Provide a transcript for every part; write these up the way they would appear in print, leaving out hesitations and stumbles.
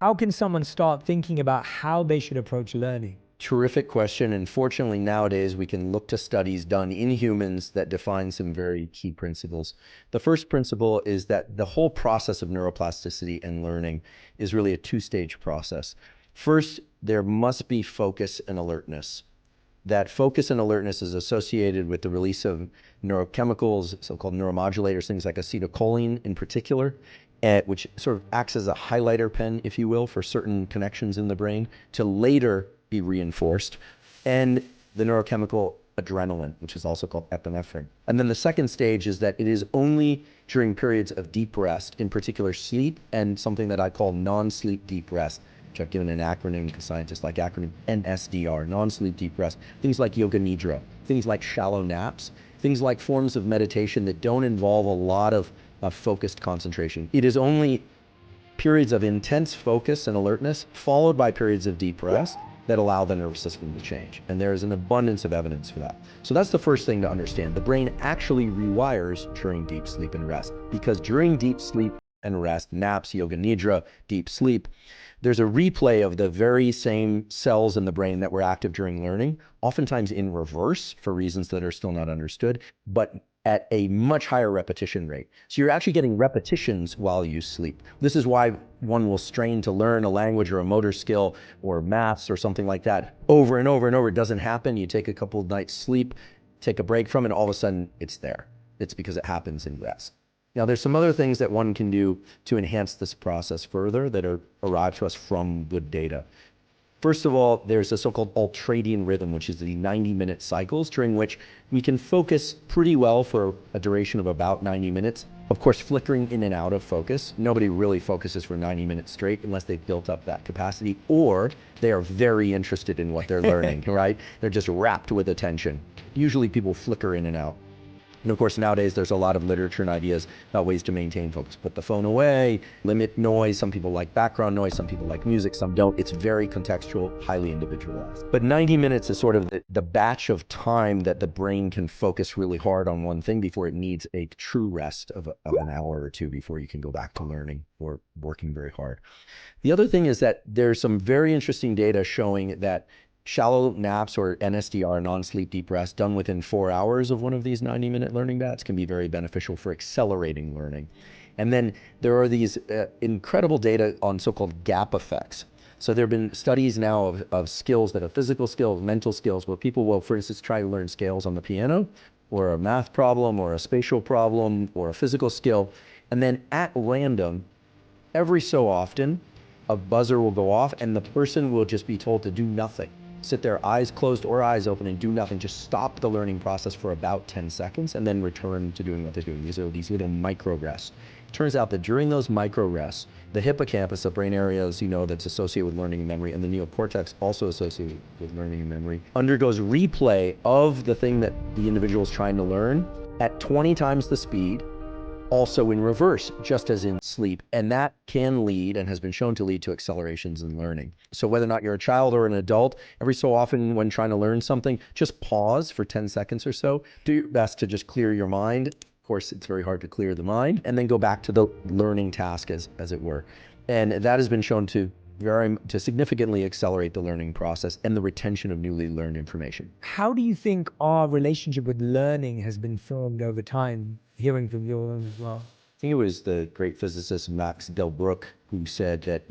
How can someone start thinking about how they should approach learning? Terrific question. And fortunately, nowadays, we can look to studies done in humans that define some very key principles. The first principle is that the whole process of neuroplasticity and learning is really a two-stage process. First, there must be focus and alertness. That focus and alertness is associated with the release of neurochemicals, so-called neuromodulators, things like acetylcholine in particular, which sort of acts as a highlighter pen, if you will, for certain connections in the brain to later be reinforced, and the neurochemical adrenaline, which is also called epinephrine. And then the second stage is that it is only during periods of deep rest, in particular sleep, and something that I call non-sleep deep rest, which I've given an acronym because scientists like acronym NSDR, non-sleep deep rest, things like yoga nidra, things like shallow naps, things like forms of meditation that don't involve a lot of focused concentration. It is only periods of intense focus and alertness followed by periods of deep rest that allow the nervous system to change. And there is an abundance of evidence for that. So that's the first thing to understand. The brain actually rewires during deep sleep and rest, because during deep sleep and rest, naps, yoga nidra, deep sleep, there's a replay of the very same cells in the brain that were active during learning, oftentimes in reverse for reasons that are still not understood, but at a much higher repetition rate. So you're actually getting repetitions while you sleep. This is why one will strain to learn a language or a motor skill or maths or something like that over and over and over. It doesn't happen. You take a couple of nights sleep, take a break from it, and all of a sudden it's there. It's because it happens in rest. Now, there's some other things that one can do to enhance this process further that arrive to us from good data. First of all, there's a so-called ultradian rhythm, which is the 90-minute cycles during which we can focus pretty well for a duration of about 90 minutes. Of course, flickering in and out of focus. Nobody really focuses for 90 minutes straight unless they've built up that capacity, or they are very interested in what they're learning, right? They're just wrapped with attention. Usually people flicker in and out. And of course, nowadays, there's a lot of literature and ideas about ways to maintain focus. Put the phone away, limit noise. Some people like background noise, some people like music, some don't. It's very contextual, highly individualized. But 90 minutes is sort of the batch of time that the brain can focus really hard on one thing before it needs a true rest of an hour or two before you can go back to learning or working very hard. The other thing is that there's some very interesting data showing that shallow naps, or NSDR, non-sleep deep rest, done within 4 hours of one of these 90-minute learning bats can be very beneficial for accelerating learning. And then there are these incredible data on so-called gap effects. So there have been studies now of skills that are physical skills, mental skills, where people will, for instance, try to learn scales on the piano, or a math problem, or a spatial problem, or a physical skill. And then at random, every so often, a buzzer will go off and the person will just be told to do nothing. Sit there, eyes closed or eyes open, and do nothing. Just stop the learning process for about 10 seconds and then return to doing what they're doing. These are these little micro rests. It turns out that during those micro rests, the hippocampus, the brain area, as you know, that's associated with learning and memory, and the neocortex, also associated with learning and memory, undergoes replay of the thing that the individual is trying to learn at 20 times the speed, also in reverse, just as in sleep. And that can lead, and has been shown to lead, to accelerations in learning. So whether or not you're a child or an adult, every so often when trying to learn something, just pause for 10 seconds or so. Do your best to just clear your mind. Of course, it's very hard to clear the mind, and then go back to the learning task, as it were. And that has been shown to significantly accelerate the learning process and the retention of newly learned information. How do you think our relationship with learning has been formed over time, hearing from you as well? I think it was the great physicist Max Delbruck who said that,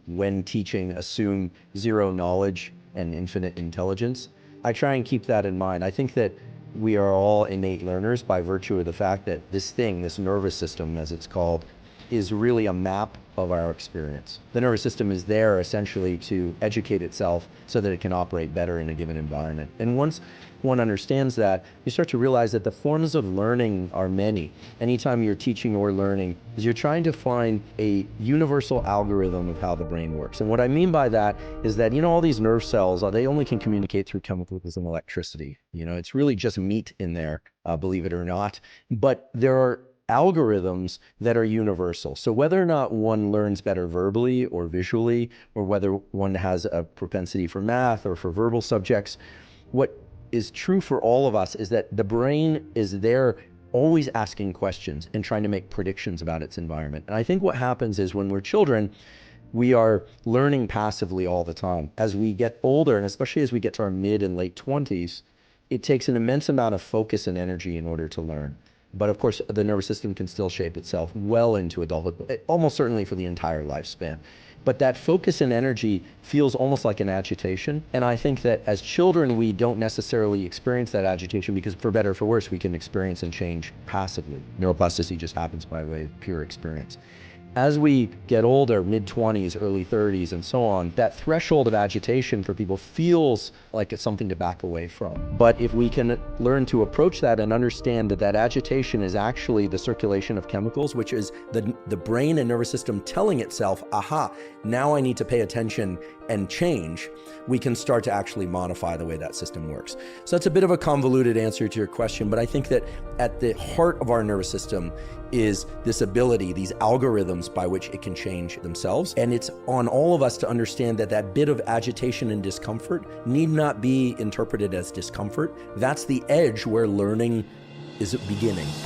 when teaching, assume zero knowledge and infinite intelligence. I try and keep that in mind. I think that we are all innate learners by virtue of the fact that this nervous system, as it's called, is really a map of our experience. The nervous system is there essentially to educate itself so that it can operate better in a given environment. And once one understands that, you start to realize that the forms of learning are many. Anytime you're teaching or learning, you're trying to find a universal algorithm of how the brain works. And what I mean by that is that, all these nerve cells, they only can communicate through chemicals and electricity. It's really just meat in there, believe it or not. But there are algorithms that are universal. So whether or not one learns better verbally or visually, or whether one has a propensity for math or for verbal subjects, what is true for all of us is that the brain is there always asking questions and trying to make predictions about its environment. And I think what happens is when we're children, we are learning passively all the time. As we get older, and especially as we get to our mid and late 20s, it takes an immense amount of focus and energy in order to learn. But of course, the nervous system can still shape itself well into adulthood, almost certainly for the entire lifespan. But that focus and energy feels almost like an agitation. And I think that as children, we don't necessarily experience that agitation because for better or for worse, we can experience and change passively. Neuroplasticity just happens by way of pure experience. As we get older, mid-20s, early 30s, and so on, that threshold of agitation for people feels like it's something to back away from. But if we can learn to approach that and understand that that agitation is actually the circulation of chemicals, which is the brain and nervous system telling itself, aha, now I need to pay attention and change, we can start to actually modify the way that system works. So that's a bit of a convoluted answer to your question, but I think that at the heart of our nervous system is this ability, these algorithms by which it can change themselves. And it's on all of us to understand that that bit of agitation and discomfort need not be interpreted as discomfort. That's the edge where learning is beginning.